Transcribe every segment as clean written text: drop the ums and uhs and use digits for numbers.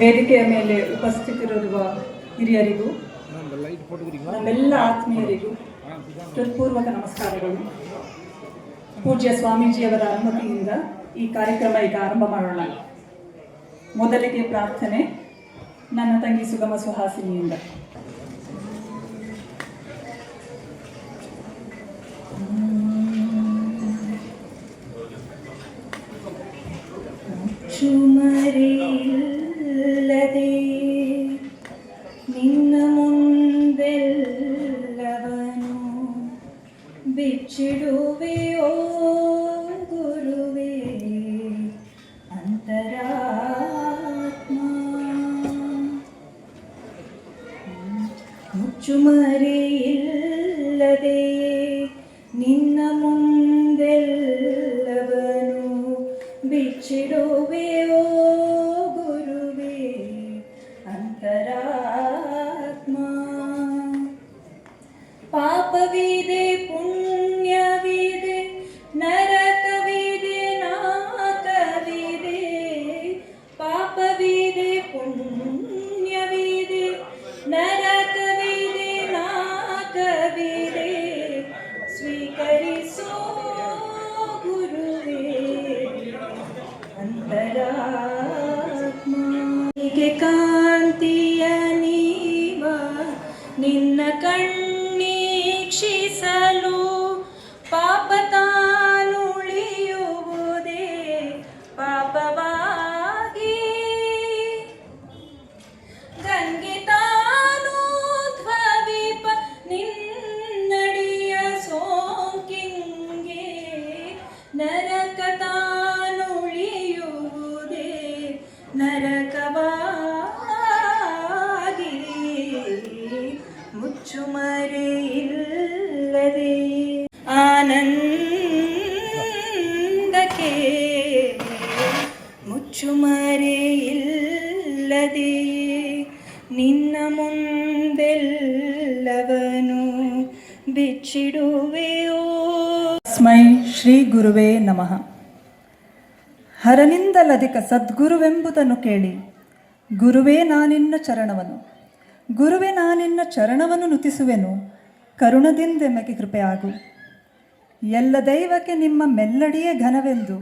ವೇದಿಕೆಯ ಮೇಲೆ ಉಪಸ್ಥಿತರಿರುವ ಹಿರಿಯರಿಗೂ ನಮ್ಮೆಲ್ಲ ಆತ್ಮೀಯರಿಗೂ ಹೃತ್ಪೂರ್ವಕ ನಮಸ್ಕಾರಗಳು. ಪೂಜ್ಯ ಸ್ವಾಮೀಜಿಯವರ ಅನುಮತಿಯಿಂದ ಈ ಕಾರ್ಯಕ್ರಮ ಈಗ ಆರಂಭ ಮಾಡೋಣ. ಮೊದಲಿಗೆ ಪ್ರಾರ್ಥನೆ ನನ್ನ ತಂಗಿ ಸುಗಮ ಸುಹಾಸಿನಿಯಿಂದ. ಚುಮರಿಲ್ಲದೆ ನಿನ್ನ ಮುಂದೆಲ್ಲವನು ಬಿಚ್ಚಿಡುವೆಯೋ ಗುರುವೇ ಅಂತರಾತ್ಮ. ಮುಚ್ಚುಮರೆಯಿಲ್ಲದೆ ನಿನ್ನ ಮುಂದೆಲ್ಲವನು ಬಿಚ್ಚಿಡುವೆಯೋ ಗುರುವೇ ಅಂತರಾತ್ಮ. ಪಾಪವಿದೆ ಪುಣ್ಯವಿದೆ ನರಕವಿದೆ ನಾಕವಿದೆ. ಪಾಪವಿದೆ ಪುಣ್ಯವಿದೆ ನರಕವಿದೆ ನಾಕವಿದೆ. ಸ್ವೀಕರಿಸೋ ಗುರುವೇ ಅಂತರಾತ್ಮ. ಹೀಗೆ ಕಾಂತಿಯ ನೀವ ನಿನ್ನ ಕಣ್ಣೀಕ್ಷಿಸಲು ಪಾಪ ತಾನುಳಿಯುವುದೇ ಪಾಪವಾಗಿ. ಗಂಗೆ ತಾನು ಧ್ವವಿಪ ನಿನ್ನಡಿಯ ಸೋಂಕಿಂಗೆ ನರಕ ತಾನುಳಿಯುವುದೇ ನರಕವಾಗಿ. ಮುಚ್ಚುಮರೆಯಿಲ್ಲದೆ ಆನಂದಕ್ಕೆ ಮುಚ್ಚುಮರೆಯಿಲ್ಲದೆ ನಿನ್ನ ಮುಂದೆಲ್ಲವನು ಬಿಚ್ಚಿಡುವೆಯೋ. ಸ್ಮೈ ಶ್ರೀ ಗುರುವೇ ನಮಃ. ಹರನಿಂದಲಧಿಕ ಸದ್ಗುರುವೆಂಬುದನ್ನು ಕೇಳಿ ಗುರುವೇ ನಾನಿನ್ನ ಚರಣವನು ಗುರುವೇ ನಾನಿನ್ನ ಚರಣವನ್ನು ನುತಿಸುವೆನು. ಕರುಣದಿಂದೆಮಗೆ ಕೃಪೆಯಾಗು. ಎಲ್ಲ ದೈವಕ್ಕೆ ನಿಮ್ಮ ಮೆಲ್ಲಡಿಯೇ ಘನವೆಂದು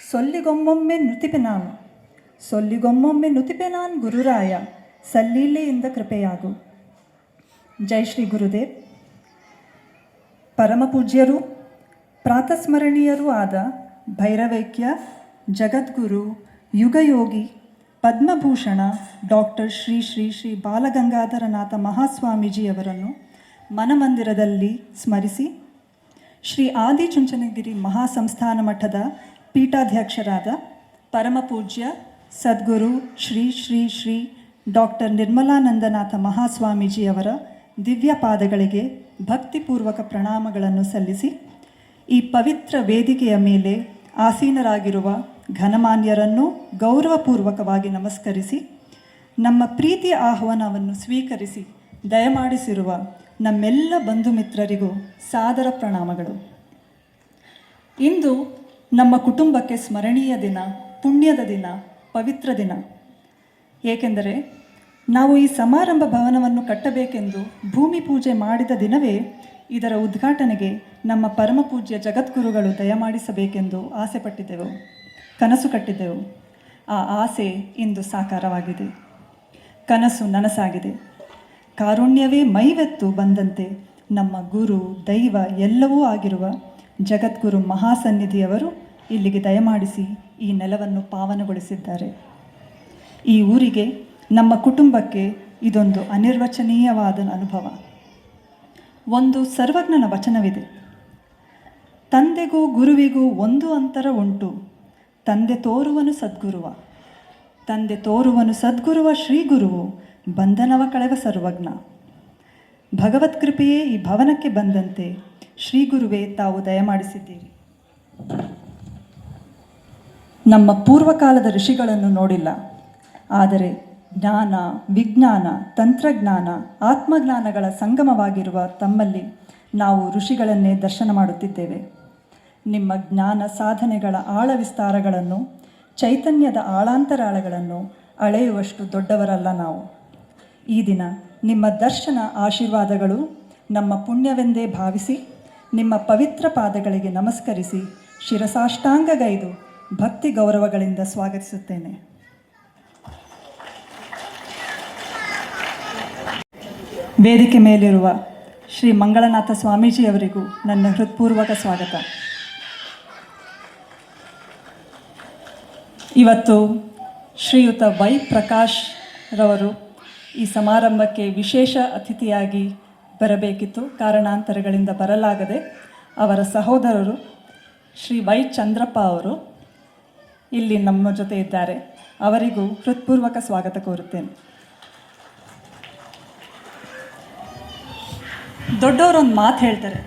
ಸೊಲ್ಲಿಗೊಮ್ಮೊಮ್ಮೆ ನುತಿಪೆ ನಾನು ಸೊಲ್ಲಿಗೊಮ್ಮೊಮ್ಮೆ ನುತಿಪೆ ನಾನು ಗುರುರಾಯ ಸಲ್ಲೀಲೆಯಿಂದ ಕೃಪೆಯಾಗು. ಜೈ ಶ್ರೀ ಗುರುದೇವ್. ಪರಮಪೂಜ್ಯರು ಪ್ರಾತಸ್ಮರಣೀಯರೂ ಆದ ಭೈರವೈಕ್ಯ ಜಗದ್ಗುರು ಯುಗಯೋಗಿ ಪದ್ಮಭೂಷಣ ಡಾಕ್ಟರ್ ಶ್ರೀ ಶ್ರೀ ಶ್ರೀ ಬಾಲಗಂಗಾಧರನಾಥ ಮಹಾಸ್ವಾಮೀಜಿಯವರನ್ನು ಮನಮಂದಿರದಲ್ಲಿ ಸ್ಮರಿಸಿ ಶ್ರೀ ಆದಿಚುಂಚನಗಿರಿ ಮಹಾಸಂಸ್ಥಾನ ಮಠದ ಪೀಠಾಧ್ಯಕ್ಷರಾದ ಪರಮಪೂಜ್ಯ ಸದ್ಗುರು ಶ್ರೀ ಶ್ರೀ ಶ್ರೀ ಡಾಕ್ಟರ್ ನಿರ್ಮಲಾನಂದನಾಥ ಮಹಾಸ್ವಾಮೀಜಿಯವರ ದಿವ್ಯ ಪಾದಗಳಿಗೆ ಭಕ್ತಿಪೂರ್ವಕ ಪ್ರಣಾಮಗಳನ್ನು ಸಲ್ಲಿಸಿ ಈ ಪವಿತ್ರ ವೇದಿಕೆಯ ಮೇಲೆ ಆಸೀನರಾಗಿರುವ ಘನಮಾನ್ಯರನ್ನು ಗೌರವಪೂರ್ವಕವಾಗಿ ನಮಸ್ಕರಿಸಿ ನಮ್ಮ ಪ್ರೀತಿಯ ಆಹ್ವಾನವನ್ನು ಸ್ವೀಕರಿಸಿ ದಯಮಾಡಿಸಿರುವ ನಮ್ಮೆಲ್ಲ ಬಂಧು ಮಿತ್ರರಿಗೂ ಸಾದರ ಪ್ರಣಾಮಗಳು. ಇಂದು ನಮ್ಮ ಕುಟುಂಬಕ್ಕೆ ಸ್ಮರಣೀಯ ದಿನ, ಪುಣ್ಯದ ದಿನ, ಪವಿತ್ರ ದಿನ. ಏಕೆಂದರೆ ನಾವು ಈ ಸಮಾರಂಭ ಭವನವನ್ನು ಕಟ್ಟಬೇಕೆಂದು ಭೂಮಿ ಪೂಜೆ ಮಾಡಿದ ದಿನವೇ ಇದರ ಉದ್ಘಾಟನೆಗೆ ನಮ್ಮ ಪರಮಪೂಜ್ಯ ಜಗದ್ಗುರುಗಳು ದಯಮಾಡಿಸಬೇಕೆಂದು ಆಸೆಪಟ್ಟಿದ್ದೆವು, ಕನಸು ಕಟ್ಟಿದ್ದೆವು. ಆ ಆಸೆ ಇಂದು ಸಾಕಾರವಾಗಿದೆ. ಕನಸು ನನಸಾಗಿದೆ. ಕಾರುಣ್ಯವೇ ಮೈವೆತ್ತು ಬಂದಂತೆ ನಮ್ಮ ಗುರು ದೈವ ಎಲ್ಲವೂ ಆಗಿರುವ ಜಗದ್ಗುರು ಮಹಾಸನ್ನಿಧಿಯವರು ಇಲ್ಲಿಗೆ ದಯಮಾಡಿಸಿ ಈ ನೆಲವನ್ನು ಪಾವನಗೊಳಿಸಿದ್ದಾರೆ. ಈ ಊರಿಗೆ, ನಮ್ಮ ಕುಟುಂಬಕ್ಕೆ ಇದೊಂದು ಅನಿರ್ವಚನೀಯವಾದ ಅನುಭವ. ಒಂದು ಸರ್ವಜ್ಞನ ವಚನವಿದೆ, ತಂದೆಗೂ ಗುರುವಿಗೂ ಒಂದು ಅಂತರ ಉಂಟು, ತಂದೆ ತೋರುವನು ಸದ್ಗುರುವ. ತಂದೆ ತೋರುವನು ಸದ್ಗುರುವ ಶ್ರೀ ಗುರುವು, ಬಂಧನವ ಕಳೆವ ಸರ್ವಜ್ಞ. ಭಗವತ್ಕೃಪೆಯೇ ಈ ಭವನಕ್ಕೆ ಬಂದಂತೆ ಶ್ರೀ ಗುರುವೇ ತಾವು ದಯಮಾಡಿಸಿದ್ದೀರಿ. ನಮ್ಮ ಪೂರ್ವಕಾಲದ ಋಷಿಗಳನ್ನು ನೋಡಿಲ್ಲ, ಆದರೆ ಜ್ಞಾನ, ವಿಜ್ಞಾನ, ತಂತ್ರಜ್ಞಾನ, ಆತ್ಮಜ್ಞಾನಗಳ ಸಂಗಮವಾಗಿರುವ ತಮ್ಮಲ್ಲಿ ನಾವು ಋಷಿಗಳನ್ನೇ ದರ್ಶನ ಮಾಡುತ್ತಿದ್ದೇವೆ. ನಿಮ್ಮ ಜ್ಞಾನ ಸಾಧನೆಗಳ ಆಳ ವಿಸ್ತಾರಗಳನ್ನು, ಚೈತನ್ಯದ ಆಳಾಂತರಾಳಗಳನ್ನು ಅಳೆಯುವಷ್ಟು ದೊಡ್ಡವರಲ್ಲ ನಾವು. ಈ ದಿನ ನಿಮ್ಮ ದರ್ಶನ ಆಶೀರ್ವಾದಗಳು ನಮ್ಮ ಪುಣ್ಯವೆಂದೇ ಭಾವಿಸಿ ನಿಮ್ಮ ಪವಿತ್ರ ಪಾದಗಳಿಗೆ ನಮಸ್ಕರಿಸಿ ಶಿರಸಾಷ್ಟಾಂಗಗೈದು ಭಕ್ತಿ ಗೌರವಗಳಿಂದ ಸ್ವಾಗತಿಸುತ್ತೇನೆ. ವೇದಿಕೆ ಮೇಲಿರುವ ಶ್ರೀ ಮಂಗಳನಾಥ ಸ್ವಾಮೀಜಿಯವರಿಗೂ ನನ್ನ ಹೃತ್ಪೂರ್ವಕ ಸ್ವಾಗತ. ಇವತ್ತು ಶ್ರೀಯುತ ವೈ ಪ್ರಕಾಶ್ ರವರು ಈ ಸಮಾರಂಭಕ್ಕೆ ವಿಶೇಷ ಅತಿಥಿಯಾಗಿ ಬರಬೇಕಿತ್ತು. ಕಾರಣಾಂತರಗಳಿಂದ ಬರಲಾಗದೆ ಅವರ ಸಹೋದರರು ಶ್ರೀ ವೈ ಚಂದ್ರಪ್ಪ ಅವರು ಇಲ್ಲಿ ನಮ್ಮ ಜೊತೆ ಇದ್ದಾರೆ. ಅವರಿಗೂ ಹೃತ್ಪೂರ್ವಕ ಸ್ವಾಗತ ಕೋರುತ್ತೇನೆ. ದೊಡ್ಡವರೊಂದು ಮಾತು ಹೇಳ್ತಾರೆ,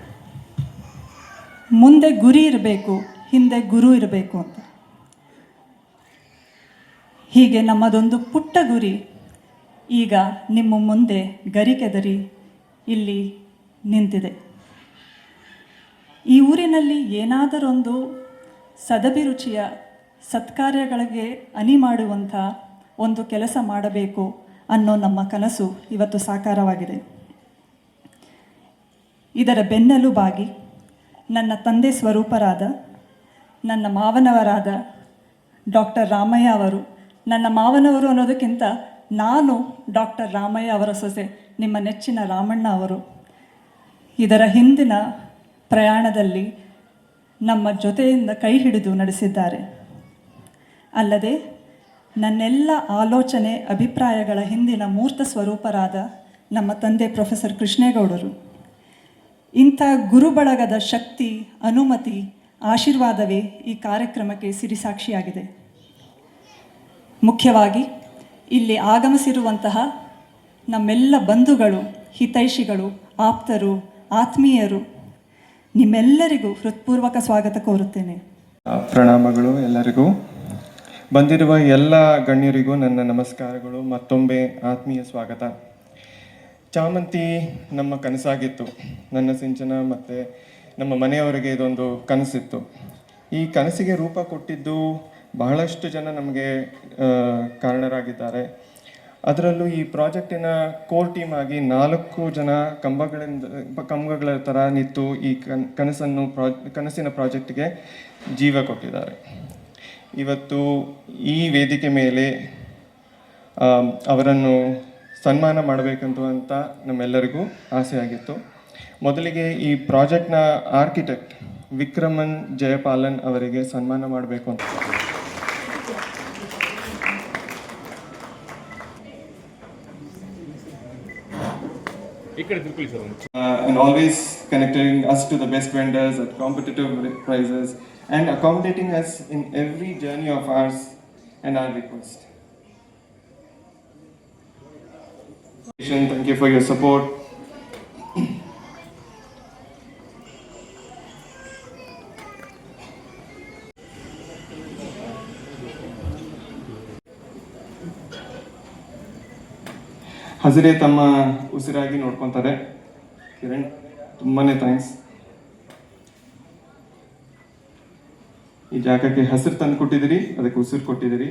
ಮುಂದೆ ಗುರಿ ಇರಬೇಕು, ಹಿಂದೆ ಗುರು ಇರಬೇಕು ಅಂತ. ಹೀಗೆ ನಮ್ಮದೊಂದು ಪುಟ್ಟ ಗುರಿ ಈಗ ನಿಮ್ಮ ಮುಂದೆ ಗರಿಕೆದರಿ ಇಲ್ಲಿ ನಿಂತಿದೆ. ಈ ಊರಿನಲ್ಲಿ ಏನಾದರೊಂದು ಸದಭಿರುಚಿಯ ಸತ್ಕಾರ್ಯಗಳಿಗೆ ಅಣಿ ಮಾಡುವಂಥ ಒಂದು ಕೆಲಸ ಮಾಡಬೇಕು ಅನ್ನೋ ನಮ್ಮ ಕನಸು ಇವತ್ತು ಸಾಕಾರವಾಗಿದೆ. ಇದರ ಬೆನ್ನೆಲುಬಾಗಿ ನನ್ನ ತಂದೆ ಸ್ವರೂಪರಾದ ನನ್ನ ಮಾವನವರಾದ ಡಾಕ್ಟರ್ ರಾಮಯ್ಯ ಅವರು, ನನ್ನ ಮಾವನವರು ಅನ್ನೋದಕ್ಕಿಂತ ನಾನು ಡಾಕ್ಟರ್ ರಾಮಯ್ಯ ಅವರ ಸೊಸೆ, ನಿಮ್ಮ ನೆಚ್ಚಿನ ರಾಮಣ್ಣ ಅವರು ಇದರ ಹಿಂದಿನ ಪ್ರಯಾಣದಲ್ಲಿ ನಮ್ಮ ಜೊತೆಯಿಂದ ಕೈ ಹಿಡಿದು ನಡೆಸಿದ್ದಾರೆ. ಅಲ್ಲದೆ ನನ್ನೆಲ್ಲ ಆಲೋಚನೆ ಅಭಿಪ್ರಾಯಗಳ ಹಿಂದಿನ ಮೂರ್ತ ಸ್ವರೂಪರಾದ ನಮ್ಮ ತಂದೆ ಪ್ರೊಫೆಸರ್ ಕೃಷ್ಣೇಗೌಡರು. ಇಂಥ ಗುರುಬಳಗದ ಶಕ್ತಿ, ಅನುಮತಿ, ಆಶೀರ್ವಾದವೇ ಈ ಕಾರ್ಯಕ್ರಮಕ್ಕೆ ಸಿರಿಸಾಕ್ಷಿಯಾಗಿದೆ. ಮುಖ್ಯವಾಗಿ ಇಲ್ಲಿ ಆಗಮಿಸಿರುವಂತಹ ನಮ್ಮೆಲ್ಲ ಬಂಧುಗಳು, ಹಿತೈಷಿಗಳು, ಆಪ್ತರು, ಆತ್ಮೀಯರು, ನಿಮ್ಮೆಲ್ಲರಿಗೂ ಹೃತ್ಪೂರ್ವಕ ಸ್ವಾಗತ ಕೋರುತ್ತೇನೆ. ಪ್ರಣಾಮಗಳು. ಎಲ್ಲರಿಗೂ ಬಂದಿರುವ ಎಲ್ಲ ಗಣ್ಯರಿಗೂ ನನ್ನ ನಮಸ್ಕಾರಗಳು. ಮತ್ತೊಮ್ಮೆ ಆತ್ಮೀಯ ಸ್ವಾಗತ. ಚಾಮಂತಿ ನಮ್ಮ ಕನಸಾಗಿತ್ತು. ನನ್ನ ಸಿಂಚನ ಮತ್ತು ನಮ್ಮ ಮನೆಯವರಿಗೆ ಇದೊಂದು ಕನಸಿತ್ತು. ಈ ಕನಸಿಗೆ ರೂಪ ಕೊಟ್ಟಿದ್ದು ಬಹಳಷ್ಟು ಜನ ನಮಗೆ ಕಾರಣರಾಗಿದ್ದಾರೆ. ಅದರಲ್ಲೂ ಈ ಪ್ರಾಜೆಕ್ಟಿನ ಕೋರ್ ಟೀಮ್ ಆಗಿ 4 ಜನ ಕಂಬಗಳ ಥರ ನಿಂತು ಈ ಕನಸಿನ ಪ್ರಾಜೆಕ್ಟ್ಗೆ ಜೀವ ಕೊಟ್ಟಿದ್ದಾರೆ. ಇವತ್ತು ಈ ವೇದಿಕೆ ಮೇಲೆ ಅವರನ್ನು ಸನ್ಮಾನ ಮಾಡಬೇಕಂತ ಅಂತ ನಮ್ಮೆಲ್ಲರಿಗೂ ಆಸೆ ಆಗಿತ್ತು. ಮೊದಲಿಗೆ ಈ ಪ್ರಾಜೆಕ್ಟ್ನ ಆರ್ಕಿಟೆಕ್ಟ್ ವಿಕ್ರಮನ್ ಜಯಪಾಲನ್ ಅವರಿಗೆ ಸನ್ಮಾನ ಮಾಡಬೇಕು ಅಂತ. And always connecting us to the best vendors at competitive prices and accommodating us in every journey of ours and our request. Thank you for your support. ಹಸಿರೇ ತಮ್ಮ ಉಸಿರಾಗಿ ನೋಡ್ಕೊತಾರೆ. ಕಿರಣ್, ತುಂಬಾನೇ ಥ್ಯಾಂಕ್ಸ್. ಈ ಜಾಗಕ್ಕೆ ಹಸಿರು ತಂದು ಕೊಟ್ಟಿದ್ದೀರಿ, ಅದಕ್ಕೆ ಉಸಿರು ಕೊಟ್ಟಿದ್ದೀರಿ.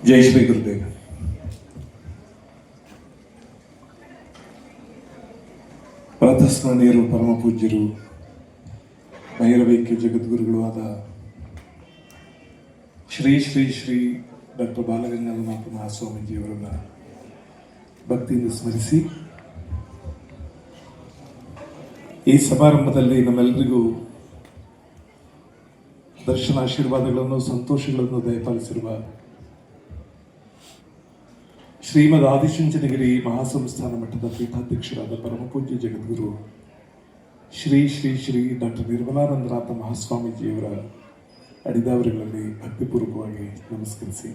ಜೈ ಶ್ರೀ ಗುರುದೇವ. ಪ್ರಾತಸ್ಮರಣೀಯರು, ಪರಮ ಪೂಜ್ಯರು, ಭೈರವೈಕ್ಯ ಜಗದ್ಗುರುಗಳು ಆದ ಶ್ರೀ ಶ್ರೀ ಶ್ರೀ ಡಾಕ್ಟರ್ ಬಾಲಗಂಗಾಧರನಾಥ ಮಹಾಸ್ವಾಮೀಜಿಯವರನ್ನು ಭಕ್ತಿಯಿಂದ ಸ್ಮರಿಸಿ, ಈ ಸಮಾರಂಭದಲ್ಲಿ ನಮ್ಮೆಲ್ಲರಿಗೂ ದರ್ಶನ ಆಶೀರ್ವಾದಗಳನ್ನು, ಸಂತೋಷಗಳನ್ನು ದಯಪಾಲಿಸಿರುವ ಶ್ರೀಮದ್ ಆದಿಚುಂಚನಗಿರಿ ಮಹಾಸಂಸ್ಥಾನ ಮಠದ ಪೀಠಾಧ್ಯಕ್ಷರಾದ ಪರಮಪೂಜ್ಯ ಜಗದ್ಗುರು ಶ್ರೀ ಶ್ರೀ ಶ್ರೀ ಡಾಕ್ಟರ್ ನಿರ್ಮಲಾನಂದನಾಥ ಮಹಾಸ್ವಾಮೀಜಿಯವರ ಅಡಿದಾವರಿಗಳಲ್ಲಿ ಭಕ್ತಿಪೂರ್ವಕವಾಗಿ ನಮಸ್ಕರಿಸಿ,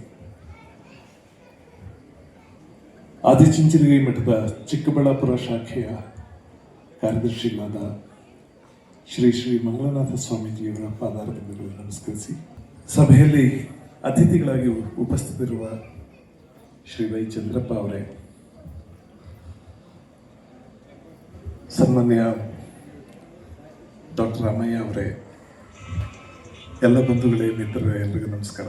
ಆದಿಚುಂಚನಗಿರಿ ಮಠದ ಚಿಕ್ಕಬಳ್ಳಾಪುರ ಶಾಖೆಯ ಕಾರ್ಯದರ್ಶಿಗಳಾದ ಶ್ರೀ ಶ್ರೀ ಮಂಗಳನಾಥ ಸ್ವಾಮೀಜಿಯವರ ಪಾದಾರವಿಂದಗಳು ನಮಸ್ಕರಿಸಿ, ಸಭೆಯಲ್ಲಿ ಅತಿಥಿಗಳಾಗಿ ಉಪಸ್ಥಿತರಿರುವ ಶ್ರೀ ವೈ ಚಂದ್ರಪ್ಪ ಅವರೇ, ಸನ್ಮಾನ್ಯ ಡಾಕ್ಟರ್ ರಾಮಯ್ಯ ಅವರೇ, ಎಲ್ಲ ಬಂಧುಗಳೇ, ಮಿತ್ರರೇ, ಎಲ್ರಿಗೂ ನಮಸ್ಕಾರ.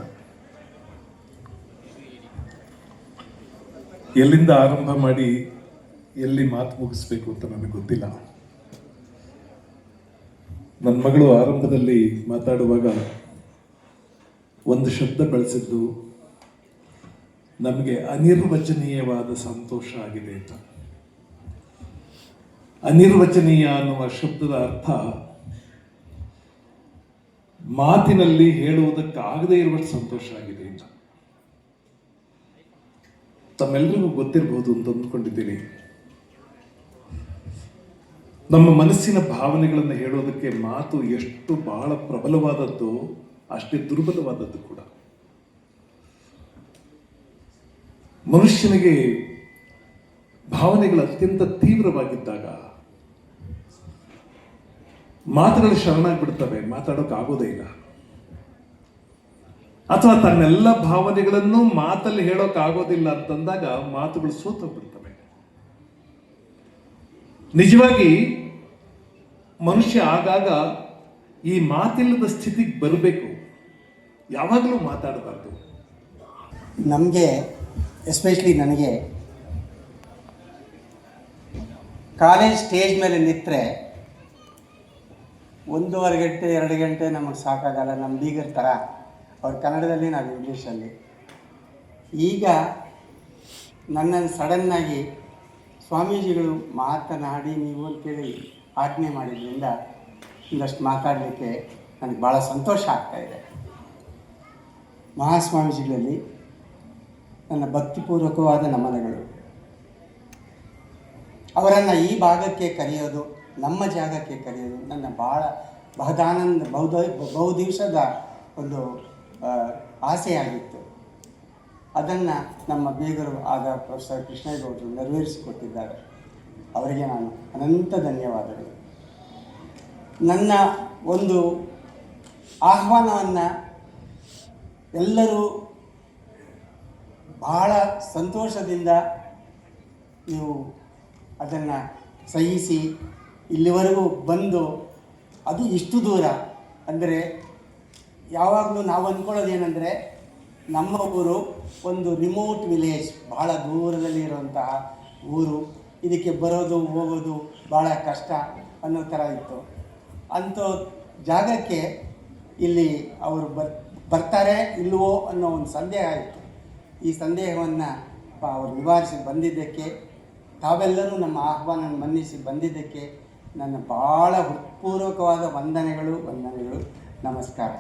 ಎಲ್ಲಿಂದ ಆರಂಭ ಮಾಡಿ ಎಲ್ಲಿ ಮಾತು ಮುಗಿಸ್ಬೇಕು ಅಂತ ನನಗೆ ಗೊತ್ತಿಲ್ಲ. ನನ್ನ ಮಗಳು ಆರಂಭದಲ್ಲಿ ಮಾತಾಡುವಾಗ ಒಂದು ಶಬ್ದ ಬಳಸಿದ್ದು, ನಮಗೆ ಅನಿರ್ವಚನೀಯವಾದ ಸಂತೋಷ ಆಗಿದೆ ಅಂತ. ಅನಿರ್ವಚನೀಯ ಅನ್ನುವ ಶಬ್ದದ ಅರ್ಥ ಮಾತಿನಲ್ಲಿ ಹೇಳುವುದಕ್ಕಾಗದೇ ಇರುವಷ್ಟು ಸಂತೋಷ ಆಗಿದೆ ಅಂತ. ತಮ್ಮೆಲ್ಲರಿಗೂ ಗೊತ್ತಿರಬಹುದು ಅಂತ ಅಂದ್ಕೊಂಡಿದ್ದೀನಿ. ನಮ್ಮ ಮನಸ್ಸಿನ ಭಾವನೆಗಳನ್ನು ಹೇಳೋದಕ್ಕೆ ಮಾತು ಎಷ್ಟು ಬಹಳ ಪ್ರಬಲವಾದದ್ದು, ಅಷ್ಟೇ ದುರ್ಬಲವಾದದ್ದು ಕೂಡ. ಮನುಷ್ಯನಿಗೆ ಭಾವನೆಗಳು ಅತ್ಯಂತ ತೀವ್ರವಾಗಿದ್ದಾಗ ಮಾತುಗಳು ಶರಣಾಗ್ಬಿಡ್ತವೆ, ಮಾತಾಡೋಕ್ಕಾಗೋದೇ ಇಲ್ಲ. ಅಥವಾ ತನ್ನೆಲ್ಲ ಭಾವನೆಗಳನ್ನು ಮಾತಲ್ಲಿ ಹೇಳೋಕ್ಕಾಗೋದಿಲ್ಲ ಅಂತಂದಾಗ ಮಾತುಗಳು ಸೋತೋಗ್ಬಿಡ್ತವೆ. ನಿಜವಾಗಿ ಮನುಷ್ಯ ಆಗಾಗ ಈ ಮಾತಿಲ್ಲದ ಸ್ಥಿತಿಗೆ ಬರಬೇಕು, ಯಾವಾಗಲೂ ಮಾತಾಡಬಾರ್ದು. ನಮಗೆ ಎಸ್ಪೆಷಲಿ ನನಗೆ ಕಾಲೇಜ್ ಸ್ಟೇಜ್ ಮೇಲೆ ನಿಂತರೆ 1.5 ಗಂಟೆ 2 ಗಂಟೆ ನಮಗೆ ಸಾಕಾಗಲ್ಲ. ನಮ್ಮ ಬೀಗರ ಥರ ಅವ್ರು ಕನ್ನಡದಲ್ಲಿ, ನಾವು ಇಂಗ್ಲೀಷಲ್ಲಿ. ಈಗ ನನ್ನನ್ನು ಸಡನ್ನಾಗಿ ಸ್ವಾಮೀಜಿಗಳು ಮಾತನಾಡಿ ನೀವು ಅಂತೇಳಿ ಆಜ್ಞೆ ಮಾಡಿದ್ರಿಂದ ಒಂದಷ್ಟು ಮಾತಾಡಲಿಕ್ಕೆ ನನಗೆ ಭಾಳ ಸಂತೋಷ ಆಗ್ತಾಯಿದೆ. ಮಹಾಸ್ವಾಮೀಜಿಗಳಲ್ಲಿ ನನ್ನ ಭಕ್ತಿಪೂರ್ವಕವಾದ ನಮನಗಳು. ಅವರನ್ನು ಈ ಭಾಗಕ್ಕೆ ಕರೆಯೋದು, ನಮ್ಮ ಜಾಗಕ್ಕೆ ಕರೆಯೋದು ನನ್ನ ಭಾಳ ಬಹುದಿವಸದ ಒಂದು ಆಸೆಯಾಗಿತ್ತು. ಅದನ್ನು ನಮ್ಮ ಬೀಗರು ಆದ ಪ್ರೊಫೆಸರ್ ಕೃಷ್ಣೇಗೌಡರು ನೆರವೇರಿಸಿಕೊಟ್ಟಿದ್ದಾರೆ. ಅವರಿಗೆ ನಾನು ಅನಂತ ಧನ್ಯವಾದಗಳು. ನನ್ನ ಒಂದು ಆಹ್ವಾನವನ್ನು ಎಲ್ಲರೂ ಬಹಳ ಸಂತೋಷದಿಂದ ನೀವು ಅದನ್ನು ಸಹಿಸಿ ಇಲ್ಲಿವರೆಗೂ ಬಂದು, ಅದು ಇಷ್ಟು ದೂರ ಅಂದರೆ, ಯಾವಾಗಲೂ ನಾವು ಅಂದ್ಕೊಳ್ಳೋದೇನೆಂದರೆ ನಮ್ಮ ಊರು ಒಂದು ರಿಮೋಟ್ ವಿಲೇಜ್, ಭಾಳ ದೂರದಲ್ಲಿ ಇರುವಂತಹ ಊರು, ಇದಕ್ಕೆ ಬರೋದು ಹೋಗೋದು ಭಾಳ ಕಷ್ಟ ಅನ್ನೋ ಥರ ಇತ್ತು. ಅಂಥ ಜಾಗಕ್ಕೆ ಇಲ್ಲಿ ಅವರು ಬರ್ತಾರೆ ಇಲ್ವೋ ಅನ್ನೋ ಒಂದು ಸಂದೇಹ ಇತ್ತು. ಈ ಸಂದೇಹವನ್ನು ಅವರು ನಿವಾರಿಸಿ ಬಂದಿದ್ದಕ್ಕೆ, ತಾವೆಲ್ಲರೂ ನಮ್ಮ ಆಹ್ವಾನ ಮನ್ನಿಸಿ ಬಂದಿದ್ದಕ್ಕೆ ನನ್ನ ಭಾಳ ಹೃತ್ಪೂರ್ವಕವಾದ ವಂದನೆಗಳು. ನಮಸ್ಕಾರ.